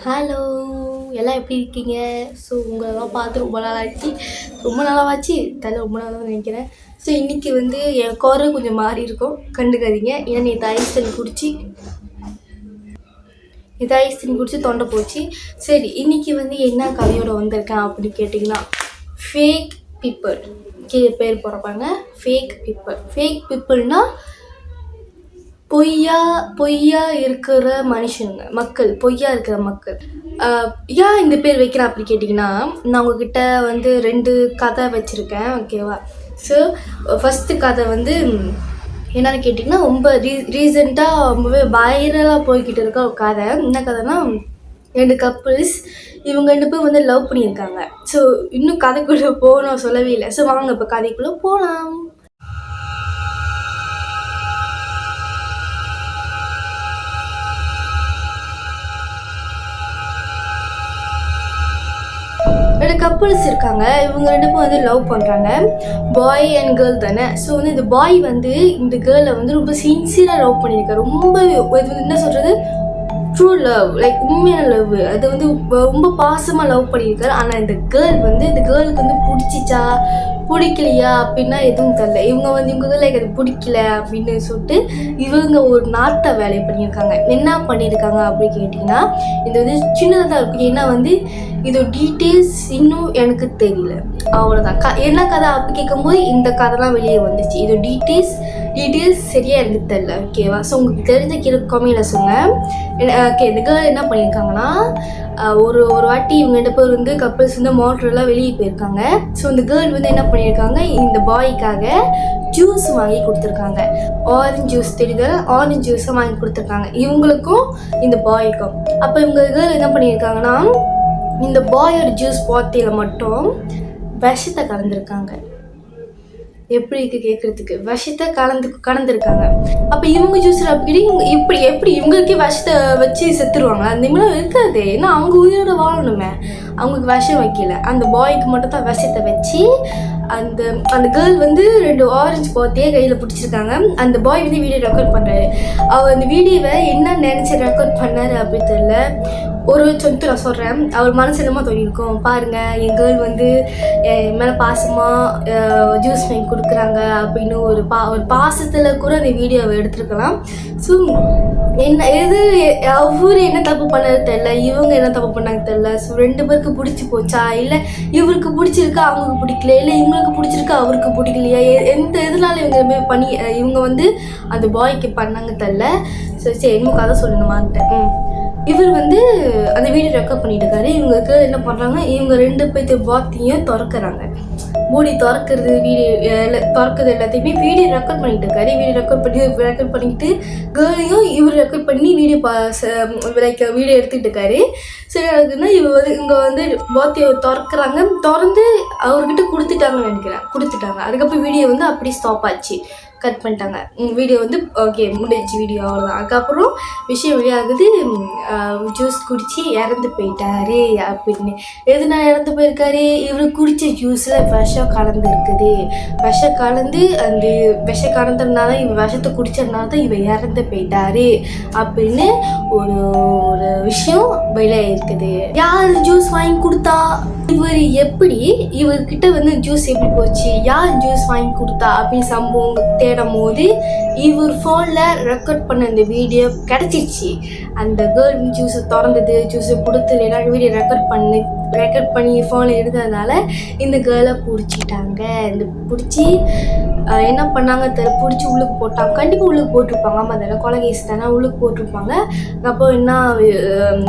Hello, எல்லாம் எப்படி இருக்கீங்க? ஸோ உங்களெல்லாம் பார்த்து ரொம்ப நாளாச்சு. ரொம்ப நாளாச்சு தெரியல, ரொம்ப நாளாக நினைக்கிறேன். ஸோ இன்றைக்கி வந்து என் குரல் கொஞ்சம் மாறி இருக்கும், கண்டுக்காதீங்க. ஏன்னா நேற்று ஐஸ் தண்ணி குடிச்சு தொண்டை போச்சு. சரி, இன்றைக்கி வந்து என்ன கதையோடு வந்திருக்கேன் அப்படின்னு கேட்டிங்கன்னா, ஃபேக் பீப்புள் கீழே பேர் போடுறப்பாங்க. ஃபேக் பீப்புள்னால் பொய்யா இருக்கிற மனுஷனுங்க, பொய்யா இருக்கிற மக்கள். ஏன் இந்த பேர் வைக்கிறேன் அப்படி கேட்டிங்கன்னா, நான் உங்ககிட்ட வந்து 2 கதை வச்சுருக்கேன், ஓகேவா? ஸோ ஃபஸ்ட்டு கதை வந்து என்னென்னு கேட்டிங்கன்னா, ரொம்ப ரீசெண்டாக ரொம்பவே வைரலாக போய்கிட்டு இருக்க ஒரு கதை. என்ன கதைனா, 2 கப்புள்ஸ், இவங்க 2 பேர் வந்து லவ் பண்ணியிருக்காங்க. ஸோ இன்னும் கதைக்குள்ளே போகணும் சொல்லவே இல்லை. ஸோ வாங்க இப்போ கதைக்குள்ளே போகலாம். கப்புள்ஸ் இருக்காங்க. இவங்க 2 பேரும் வந்து லவ் பண்ணுறாங்க. பாய் அண்ட் கேர்ள் தானே. ஸோ வந்து இந்த பாய் வந்து இந்த கேர்ளை வந்து ரொம்ப சின்சியராக லவ் பண்ணியிருக்காரு. ரொம்ப என்ன சொல்கிறது, ட்ரூ லவ், லைக் உண்மையான லவ். அது வந்து ரொம்ப பாசமாக லவ் பண்ணியிருக்காரு. ஆனால் இந்த கேர்ளுக்கு வந்து பிடிச்சிச்சா பிடிக்கலையா அப்படின்னா எதுவும் தெரியல. இவங்க லைக் அது பிடிக்கல அப்படின்னு சொல்லிட்டு இவங்க ஒரு நாட்டை வேலையை பண்ணியிருக்காங்க. என்ன பண்ணியிருக்காங்க அப்படின்னு கேட்டிங்கன்னா, இது வந்து சின்னதாக தான் இருக்கும். ஏன்னா வந்து இதோட டீட்டெயில்ஸ் இன்னும் எனக்கு தெரியல, அவ்வளோதான். என்ன கதை அப்படி கேட்கும்போது இந்த கதைலாம் வெளியே வந்துச்சு. இதோட டீட்டெயில்ஸ் சரியாக எனக்கு தெரியல, ஓகேவா? ஸோ உங்களுக்கு தெரிஞ்ச கமெண்ட்ல சொல்லுங்கள். ஓகே, இந்த கேர்ள் என்ன பண்ணியிருக்காங்கன்னா, ஒரு வாட்டி இவங்க 2 பேர் வந்து கப்புள்ஸ் வந்து மோட்டரெல்லாம் வெளியே போயிருக்காங்க. ஸோ இந்த கேர்ள் வந்து என்ன பண்ணியிருக்காங்க, இந்த பாய்க்காக ஜூஸ் வாங்கி கொடுத்துருக்காங்க. ஆரஞ்சு ஜூஸ் தெரியுது, ஆரஞ்சு ஜூஸை வாங்கி கொடுத்துருக்காங்க இவங்களுக்கும் இந்த பாய்க்கும். அப்போ இவங்க கேர்ள் என்ன பண்ணியிருக்காங்கன்னா, இந்த பாயோட ஜூஸ் பாட்டியில் மட்டும் விஷத்தை கலந்துருக்காங்க. எப்படி இருக்குது கேட்குறதுக்கு? விஷத்தை கலந்துருக்காங்க. அப்போ இவங்க ஜூஸில் எப்படி இவங்களுக்கே விஷத்தை வச்சு செத்துருவாங்க? அந்த மாதிரிலாம் இருக்காது. ஏன்னா அவங்க உயிரோட வாழணுமே, அவங்களுக்கு விஷம் வைக்கல. அந்த பாய்க்கு மட்டும் தான் விஷத்தை வச்சு அந்த கேர்ள் வந்து 2 ஆரஞ்சு பாத்தியே கையில் பிடிச்சிருக்காங்க. அந்த பாய் வந்து வீடியோ ரெக்கார்ட் பண்ணுறாரு. அவர் அந்த வீடியோவை என்ன நினச்சி ரெக்கார்ட் பண்ணார் அப்படின்னு தெரியல. ஒரு சொத்து நான் சொல்கிறேன், அவர் மனசு என்னமா தோணியிருக்கும் பாருங்கள். என் கேர்ள் வந்து என் மேலே பாசமாக ஜூஸ் வாங்கி கொடுக்குறாங்க அப்படின்னு ஒரு பாசத்தில் கூட அந்த வீடியோவை எடுத்துருக்கலாம். ஸோ அவர் என்ன தப்பு பண்ணது தெரில, இவங்க என்ன தப்பு பண்ணாங்க தெரில. ஸோ 2 பேருக்கு பிடிச்சி போச்சா, இல்லை இவருக்கு பிடிச்சிருக்கா அவங்களுக்கு பிடிக்கல, இல்லை இவங்களுக்கு பிடிச்சிருக்கா அவருக்கு பிடிக்கலையா, எந்த இதனால இவங்க வந்து அந்த பாய்க்கு பண்ணாங்க தெரில. ஸோ சரி, என்னமோ கதை சொல்லணுமான்ட்டேன். இவர் வந்து அந்த வீடியோ ரெக்கார்ட் பண்ணிட்டு இருக்காரு. இவங்களுக்கு என்ன பண்ணுறாங்க, இவங்க 2 பேர்த்து பாத்தையும் திறக்கிறாங்க. மூடி திறக்கிறது, திறக்கிறது எல்லாத்தையுமே வீடியோ ரெக்கார்ட் பண்ணிட்டு இருக்காரு. வீடியோ ரெக்கார்ட் பண்ணிக்கிட்டு கேர்ளையும் இவர் ரெக்கார்ட் பண்ணி வீடியோ எடுத்துகிட்டு இருக்காரு. சரி, அதுக்குன்னா இவங்க வந்து பாத்தையை திறக்கிறாங்க. திறந்து அவர்கிட்ட கொடுத்துட்டாங்கன்னு நினைக்கிறேன். அதுக்கப்புறம் வீடியோ வந்து அப்படி ஸ்டாப் ஆச்சு, கட் பண்ணிட்டாங்க. வீடியோ வந்து ஓகே முடிஞ்சிச்சு, வீடியோ அவ்வளோதான். அதுக்கப்புறம் விஷயம் வெளியாகுது, ஜூஸ் குடித்து இறந்து போயிட்டாரு அப்படின்னு. எதுனா இறந்து போயிருக்காரு, இவர் குடித்த ஜூஸில் விஷம் கலந்துருக்குது. விஷம் கலந்ததுனால இவர் விஷத்தை குடித்ததுனால தான் இவர் இறந்து போயிட்டாரு அப்படின்னு ஒரு விஷயம் வெளியே இருக்குது. யார் ஜூஸ் வாங்கி கொடுத்தா, இவர்கிட்ட வந்து ஜூஸ் எப்படி போச்சு, யார் ஜூஸ் வாங்கி கொடுத்தா அப்படின்னு சம்பவம் தேடும் போது இவர் ஃபோனில் ரெக்கார்ட் பண்ண அந்த வீடியோ கிடச்சிருச்சு. அந்த கேர்ள் ஜூஸை திறந்தது, ஜூஸை கொடுத்து எல்லாரும் வீடியோ ரெக்கார்ட் பண்ணி ஃபோனில் எடுத்ததுனால இந்த கேர்ளை பிடிச்சிட்டாங்க. பிடிச்சி என்ன பண்ணாங்க தெரியல, பிடிச்சி உள்ளுக்கு போட்டாங்க. கண்டிப்பாக உள்ளுக்கு போட்டிருப்பாங்க. ஆமாம் தானே, கொலை கேஸ் தானே, உள்ளுக்கு போட்டிருப்பாங்க. அப்போ என்ன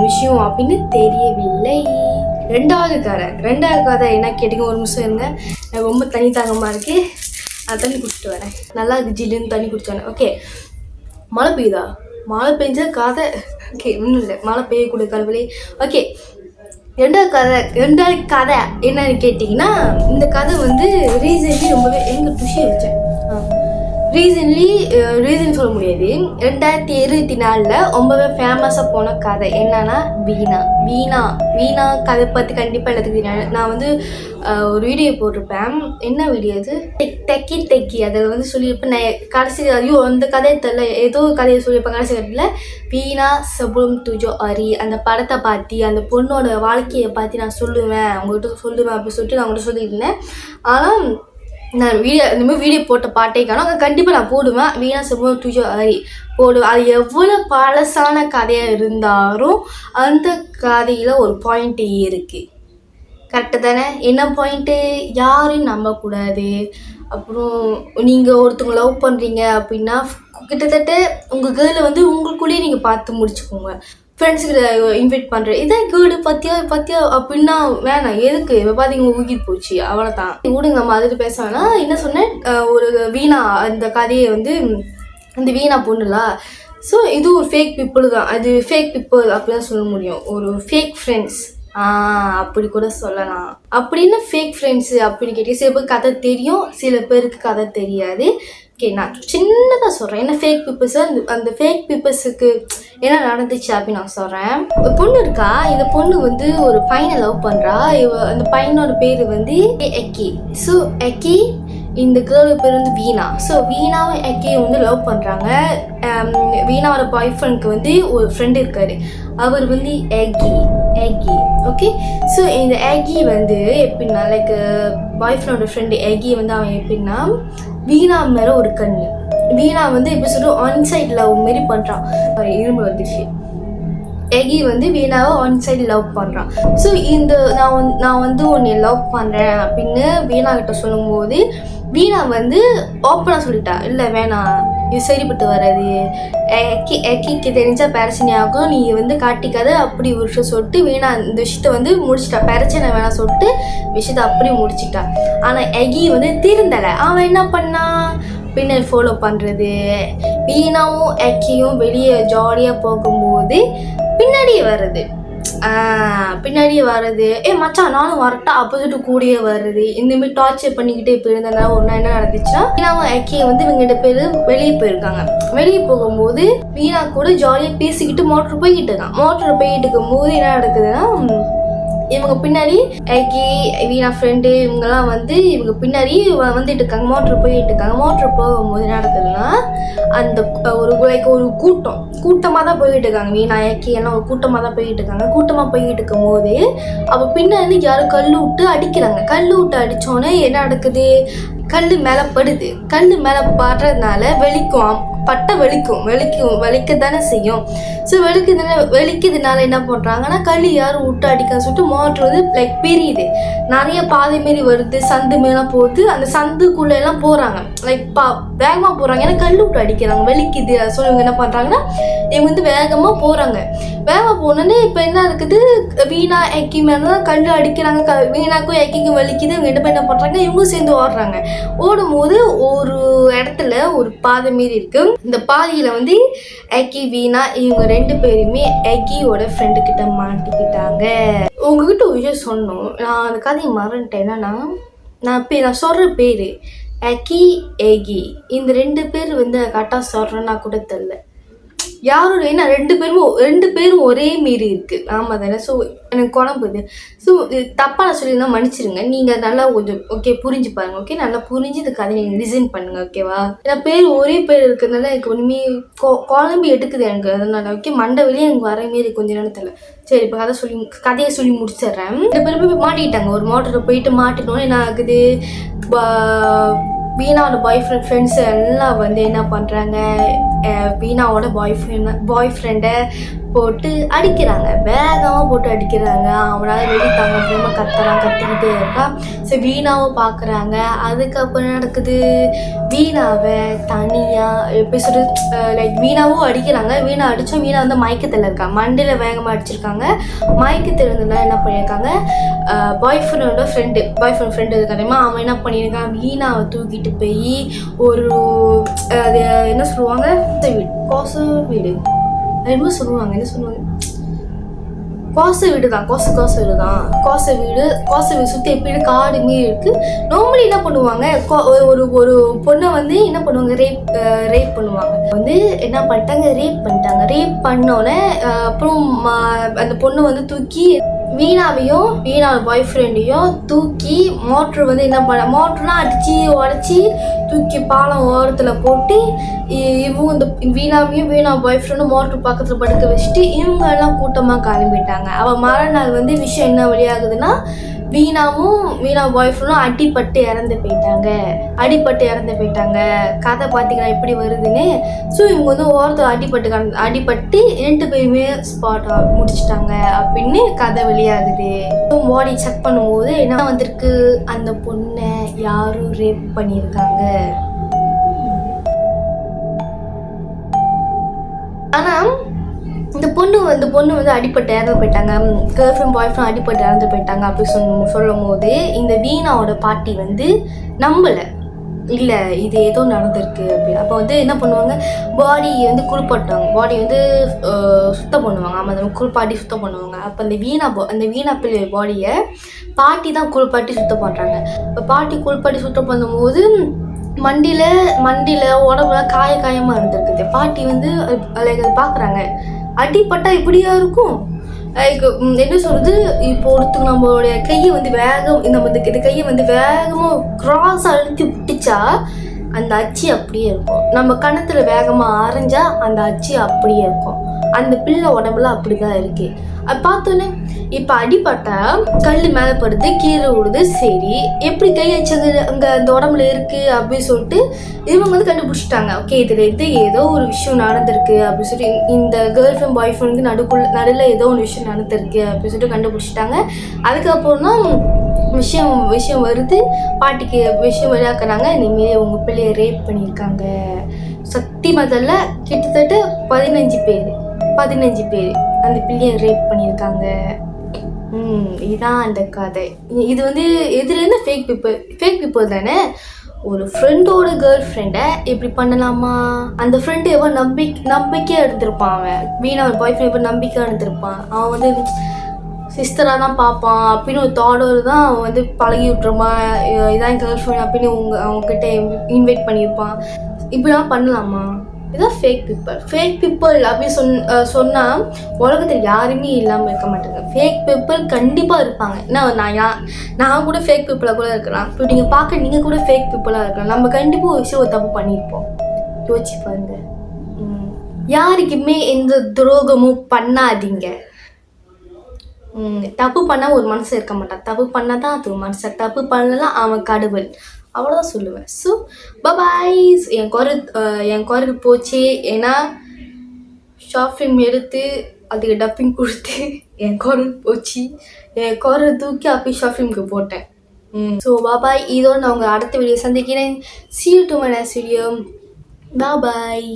விஷயம் அப்படின்னு தெரியவில்லை. ரெண்டாவது கதை என்ன கேட்டிங்க, ஒரு நிமிஷம் இருங்க, ரொம்ப தனி தாகமாக இருக்குது. நான் தண்ணி குடிச்சிட்டு வரேன். நல்லா ஜில்லுன்னு தண்ணி குடிச்சானே. ஓகே, மழை பெஞ்ச கதை. ஓகே, ஒன்றும் இல்லை, மழை பெய்யக்கூடிய கடவுளே. ஓகே, ரெண்டாவது கதை என்னன்னு கேட்டிங்கன்னா, இந்த கதை வந்து ரீசெண்ட்லி ரொம்பவே எங்கள் டுஷி வச்சேன். ரீசன் சொல்ல முடியாது. 2024 ரொம்பவே ஃபேமஸாக போன கதை என்னன்னா வீணா கதை பற்றி கண்டிப்பாக எல்லாத்துக்கும் நான் வந்து ஒரு வீடியோ போட்டிருப்பேன். என்ன வீடியோ அது? தெக்கி அதில் வந்து சொல்லியிருப்பேன். நான் கடைசி அந்த கதையை தெரியல, ஏதோ கதையை சொல்லியிருப்பேன். கடைசி கட்டத்தில் வீணா sebelum tujuh hari அந்த படத்தை பார்த்து அந்த பொண்ணோட வாழ்க்கையை பார்த்து நான் சொல்லுவேன் அப்படின்னு சொல்லிட்டு நான் உங்கள்கிட்ட சொல்லியிருந்தேன். ஆனால் நான் இந்த மாதிரி வீடியோ போட்ட பாட்டே காணும். அங்கே கண்டிப்பாக நான் போடுவேன். வீணா sebelum tujuh hari போடுவேன். அது எவ்வளோ பழசான கதையாக இருந்தாலும் அந்த கதையில் ஒரு பாயிண்ட் இருக்குது. கரெக்டு தானே? என்ன பாயிண்ட்டு? யாரையும் நம்பக்கூடாது. அப்புறம் நீங்கள் ஒருத்தவங்க லவ் பண்ணுறீங்க அப்படின்னா கிட்டத்தட்ட உங்கள் கேர்ளை வந்து உங்களுக்குள்ளேயே நீங்கள் பார்த்து முடிச்சுக்கோங்க. ஃப்ரெண்ட்ஸுக்கிட்ட இன்வைட் பண்ணுறேன், இதான் கேர்டு பத்தியா அப்படின்னா வேணாம். எதுக்கு இப்போ பார்த்தீங்க ஊகிட்டு போச்சு, அவ்வளோதான். ஊடுங்க நம்ம அதில் பேச வேணாம். என்ன சொன்னேன், ஒரு வீணா அந்த கதையை வந்து அந்த வீணா பொண்ணுலா. ஸோ இது ஒரு ஃபேக் பீப்புள் தான். அது ஃபேக் பீப்புள் அப்படி தான் சொல்ல முடியும். ஒரு ஃபேக் ஃப்ரெண்ட்ஸ் அப்படி கூட சொல்லலாம். அப்படின்னா ஃபேக் ஃப்ரெண்ட்ஸு அப்படின்னு கேட்டீங்க. சில பேருக்கு கதை தெரியும், சில பேருக்கு கதை தெரியாது. ஓகே, நான் சின்னதாக சொல்கிறேன். ஏன்னா ஃபேக் பீப்புள்ஸ் அந்த ஃபேக் பீப்புள்ஸுக்கு என்ன நடந்துச்சு அப்படின்னு நான் சொல்கிறேன். ஒரு பொண்ணு இருக்கா, இந்த பொண்ணு வந்து ஒரு பையனை லவ் பண்ணுறா. அந்த பையனோட பேர் வந்து எக்கி. ஸோ எக்கி, இந்த கேர்ளோட பேர் வந்து வீணா. ஸோ வீணாவும் எக்கியும் வந்து லவ் பண்ணுறாங்க. வீணாவோட பாய் ஃப்ரெண்டுக்கு வந்து ஒரு ஃப்ரெண்டு இருக்கார், அவர் வந்து எக்கி. ஓகே, ஸோ இந்த எக்கி வந்து எப்படின்னா லைக் பாய் ஃப்ரெண்டோட ஃப்ரெண்டு எக்கி வந்து அவன் எப்படின்னா வீணா மேலே ஒரு கண்ணு. வீணா வந்து எப்படி சொல்கிறோம், ஆன் சைட் லவ் மாரி பண்ணுறான். இரும்பு வந்துச்சு. எகி வந்து வீணாவை ஆன் சைடு லவ் பண்ணுறான். ஸோ இந்த நான் வந்து உன்னை லவ் பண்ணுறேன் அப்படின்னு வீணா கிட்ட சொல்லும்போது வீணா வந்து ஓப்பனாக சொல்லிட்டா, இல்லை வேணாம், இது சரிப்பட்டு வராது, எக்கிக்கு தெரிஞ்சால் பிரச்சனை ஆகும், நீ வந்து காட்டிக்காத அப்படி ஒரு விஷயம் சொல்லிட்டு வீணா இந்த விஷயத்த வந்து முடிச்சிட்டா. பிரச்சனை வேணாம் சொல்லிட்டு விஷயத்த அப்படி முடிச்சிட்டா. ஆனால் எகி வந்து திருந்தலை. அவன் என்ன பண்ணான், பின்னாடி ஃபாலோ பண்ணுறது. வீணாவும் எக்கியும் வெளியே ஜாலியாக போகும்போது பின்னாடியே வர்றது, மச்சான் நானும் வரட்டா அப்போ சொல்லிட்டு கூடயே வருது. இந்தமாரி டார்ச்சர் பண்ணிக்கிட்டே போயிருந்ததுனால ஒரு நாள் என்ன நடந்துச்சுன்னா, வீணாவும் எக்கியை வந்து இவங்க 2 பேர் வெளியே போயிருக்காங்க. வெளியே போகும்போது வீணா கூட ஜாலியாக பேசிக்கிட்டு மோட்டர் போய்கிட்டு இருக்கும் போது என்ன நடக்குதுன்னா, இவங்க பின்னாடி எக்கி வீணா ஃப்ரெண்டு இவங்கெல்லாம் வந்து இவங்க பின்னாடி வந்துட்டு இருக்காங்க. மோட்டர் போயிட்டு இருக்காங்க. மோட்டர் போகும்போது என்ன நடக்குதுன்னா, அந்த ஒரு கூட்டமாக தான் போய்கிட்டு இருக்காங்க. வீணா எக்கி எல்லாம் ஒரு கூட்டமாக தான் போய்கிட்டு இருக்காங்க. கூட்டமாக போய்கிட்டு இருக்கும் போது அப்போ பின்னாடி யாரும் கல் விட்டு அடிக்கிறாங்க. கல் விட்டு அடித்தோன்னே என்ன நடக்குது, கல் மேலே படுது. கல் மேலே படுறதுனால வலிக்க தானே செய்யும். ஸோ வலிக்கிறதுனால என்ன பண்ணுறாங்கன்னா, கல் யாரும் விட்டு அடிக்கான்னு சொல்லிட்டு மோட்டர் வந்து லைக் பிரியுது. நிறைய பாதை மாரி வருது, சந்து மேலாம் போகுது. அந்த சந்துக்குள்ளே எல்லாம் போகிறாங்க, லைக் வேகமாக போகிறாங்க. ஏன்னா கல் விட்டு அடிக்கிறாங்க, வலிக்குது. ஸோ இவங்க என்ன பண்ணுறாங்கன்னா, இவங்க வந்து வேகமாக போகிறாங்க. வேகமாக போனோன்னே இப்போ என்ன இருக்குது, வீணா எக்கி மேலே தான் கல் அடிக்கிறாங்க. வீணாக்கும் எக்கிக்கும் வலிக்குது. இவங்க என்ன பண்ணுறாங்க, இவங்க சேர்ந்து ஓடுறாங்க. ஓடும்போது ஒரு இடத்துல ஒரு பாதை மாரி இருக்குது. இந்த பாதையில் வந்து எக்கி வீணா இவங்க 2 பேருமே எக்கியோட ஃப்ரெண்டு கிட்ட மாட்டிக்கிட்டாங்க. உங்ககிட்ட ஒரு விஷயம் சொன்னோம், நான் அந்த கதையை மறந்துட்டேன். என்னன்னா, நான் சொல்கிற பேர் எக்கி இந்த 2 பேர் வந்து கரெக்டாக சொல்கிறேன்னா கூட தெரில யாரும். ஏன்னா 2 பேரும் ஒரே மாரி இருக்குது. ஆமாம் தானே? ஸோ எனக்கு குழம்புது. ஸோ தப்பாக நான் சொல்லியிருந்தா மன்னிச்சிருங்க. நீங்கள் நல்லா கொஞ்சம் ஓகே புரிஞ்சு பாருங்க. ஓகே, நல்லா புரிஞ்சு இந்த கதை நீங்கள் டிசைன் பண்ணுங்கள். ஓகேவா? ஏன்னா ஒரே பேர் இருக்கிறதுனால எனக்கு ஒன்றுமே குழம்பு எடுக்குது எனக்கு. அதனால ஓகே, மண்டை வெளியே எனக்கு வர மாரி கொஞ்சம் நேரத்தில். சரி, இப்போ கதையை சொல்லி முடிச்சிடுறேன். 2 பேரும் போய் மாட்டிக்கிட்டாங்க. ஒரு மோட்டரில் போயிட்டு மாட்டினோன்னு என்ன ஆகுது, வீணாவோட ஃப்ரெண்ட்ஸ் எல்லாம் வந்து என்ன பண்ணுறாங்க, வீணாவோட பாய் ஃப்ரெண்டை போட்டு அடிக்கிறாங்க. வேகமாக போட்டு அடிக்கிறாங்க. அவனால் வெளியே தாங்க முடியாமல் கத்திக்கிட்டே இருக்கான். ஸோ வீணாவை பார்க்குறாங்க. அதுக்கப்புறம் நடக்குது, வீணாவை தனியாக எப்படி சொல்கிறது, லைக் வீணாவும் அடிக்கிறாங்க. வீணா அடித்தோம். வீணா வந்து மயக்கத்தில் இருக்காங்க. மண்டையில் வேகமாக அடிச்சிருக்காங்க. மயக்கத்தில் இருந்ததுனால என்ன பண்ணியிருக்காங்க, பாய் ஃப்ரெண்டு இருக்காருமா, அவன் என்ன பண்ணியிருக்கான், வீணாவை தூக்கிட்டு போய் ஒரு அது என்ன சொல்லுவாங்க, வீடு என்ன சொல்லுவாங்க கோசை வீடு தான், கோசை வீடு சுற்றி எப்படி காடு மாரி இருக்குது. நார்மலி என்ன பண்ணுவாங்க, ஒரு பொண்ணை வந்து என்ன பண்ணுவாங்க, ரேப் பண்ணுவாங்க. வந்து என்ன பண்ணிட்டாங்க, ரேப் பண்ணோன்னே அப்புறம் அந்த பொண்ணு வந்து தூக்கி வீணாவையும் பாய் ஃப்ரெண்டையும் தூக்கி மோட்ரு வந்து என்ன பண்ண, மோட்ருலாம் அடித்து உடச்சி தூக்கி பாலம் ஓரத்தில் போட்டு இவங்க இந்த வீணா பாய் ஃப்ரெண்டும் மோட்ரு பக்கத்தில் படுக்க வச்சுட்டு இவங்க எல்லாம் கூட்டமாக கிளம்பிட்டாங்க. அவள் மறுநாள் வந்து விஷயம் என்ன வெளியாகுதுன்னா, வீணா பாய் ஃப்ரெண்டும் அடிப்பட்டு இறந்து போயிட்டாங்க. கதை பார்த்தீங்கன்னா எப்படி வருதுன்னு. ஸோ இவங்க வந்து ஓரத்தில் அடிப்பட்டு 2 பேருமே ஸ்பாட் முடிச்சிட்டாங்க அப்படின்னு கதை வெளியாகுது. பாடி செக் பண்ணும்போது என்ன வந்திருக்கு, அந்த பொண்ணை யாரும் ரேப் பண்ணியிருக்காங்க. ஆனால் இந்த பொண்ணு வந்து அடிப்பட்டு இறந்து போயிட்டாங்க, கேர்ள் ஃப்ரெண்ட் பாய் ஃப்ரெண்ட் அடிப்பட்டு இறந்து போயிட்டாங்க அப்படின்னு சொல்லும் போது இந்த வீணாவோட பாட்டி வந்து நம்பலை, இல்லை இது ஏதோ நடந்திருக்கு அப்படின்னு. அப்போ வந்து என்ன பண்ணுவாங்க, பாடி வந்து குளிப்பாட்டுவாங்க, பாடி வந்து சுத்தம் பண்ணுவாங்க. ஆமாம், அந்த குளிப்பாட்டி சுத்தம் பண்ணுவாங்க. அப்போ அந்த வீணா பிள்ளை பாடியை பாட்டி தான் குளிப்பாட்டி சுத்தம் பண்ணுறாங்க. இப்போ பாட்டி குளிப்பாட்டி சுத்தம் பண்ணும்போது மண்டியில் உடம்புல காயமாக இருந்திருக்குது. பாட்டி வந்து லைக் அதை பார்க்குறாங்க, அடிப்பட்டா இப்படியா இருக்கும், லைக் என்ன சொல்கிறது, இப்போ ஒருத்தங்க நம்மளுடைய கையை வந்து இந்த கையை வந்து வேகமாக கிராஸ் அழுத்தி விட்டுச்சா அந்த அச்சு அப்படியே இருக்கும். நம்ம கணத்தில் வேகமாக அரைஞ்சா அந்த அச்சு அப்படியே இருக்கும். அந்த பிள்ளை உடம்புல அப்படி தான் இருக்குது. அது பார்த்தோன்னே இப்போ அடிப்பட்டா கல் மேலே படுது, கீழே விடுது, சரி எப்படி கை வச்சது அங்கே அந்த உடம்புல இருக்குது அப்படின்னு சொல்லிட்டு இவங்க வந்து கண்டுபிடிச்சிட்டாங்க. ஓகே, இதில் ஏதோ ஒரு விஷயம் நடந்திருக்கு அப்படின்னு சொல்லிட்டு, இந்த கேர்ள் ஃப்ரெண்ட் பாய் ஃப்ரெண்ட் வந்து நடுவில் ஏதோ ஒரு விஷயம் நடந்திருக்கு அப்படின்னு சொல்லிட்டு கண்டுபிடிச்சிட்டாங்க. அதுக்கப்புறம் தான் விஷயம் வருது, பாட்டிக்கு விஷயம் வெளியாக்குறாங்க, இந்தமாரி உங்கள் பிள்ளையை ரேப் பண்ணியிருக்காங்க. சத்தியமதல்ல கிட்டத்தட்ட 15 பேர் அந்த பிள்ளையை ரேப் பண்ணியிருக்காங்க. இதுதான் அந்த கதை. இது வந்து எதுலேருந்து ஃபேக் பீப்புள் தானே. ஒரு ஃப்ரெண்டோட கேர்ள் ஃப்ரெண்டை இப்படி பண்ணலாமா? அந்த ஃப்ரெண்டு எவ்வளோ நம்பிக்கையாக எடுத்திருப்பான். அவன் வீணா ஒரு பாய் ஃப்ரெண்ட் எவ்வளோ நம்பிக்கையாக எடுத்திருப்பான். அவன் வந்து சிஸ்டராக தான் பார்ப்பான் அப்படின்னு ஒரு தாடோடு தான் அவன் வந்து பழகி விட்டுருமா, இதான் கேர்ள் ஃப்ரெண்ட் அப்படின்னு அவங்கக்கிட்ட இன்வைட் பண்ணியிருப்பான். இப்படிலாம் பண்ணலாமா? இதுதான் ஃபேக் பீப்புள் அப்படின்னு சொன்னால் உலகத்தில் யாருமே இல்லாமல் இருக்க மாட்டாங்க. ஃபேக் பீப்புள் கண்டிப்பாக இருப்பாங்க. நான் கூட ஃபேக் பீப்புளாக கூட இருக்கலாம். இப்போ நீங்கள் கூட ஃபேக் பீப்புளாக இருக்கலாம். நம்ம கண்டிப்பாக ஒரு விஷயம் தப்பு பண்ணியிருப்போம். யோசிச்சு பாருங்க. யாருக்குமே எந்த துரோகமும் பண்ணாதீங்க. தப்பு பண்ணால் ஒரு மனுஷன் இருக்க மாட்டான். தப்பு பண்ணால் தான் அது ஒரு மனுஷன். தப்பு பண்ணலாம் அவன் கடவுள். அவ்வளோதான் சொல்லுவேன். So bye bye. என் குரல் போச்சு. ஏன்னா ஷார்ட் ஃபிலிம் எடுத்து அதுக்கு டப்பிங் கொடுத்து என் குரல் போச்சு. என் குரல் தூக்கி அப்படி ஷார்ட் ஃபிலிமுக்கு போட்டேன். So bye bye. இதோடு நான் உங்கள் அடுத்த வீடியோ சந்திக்கிறேன். See you to my next video. Bye bye.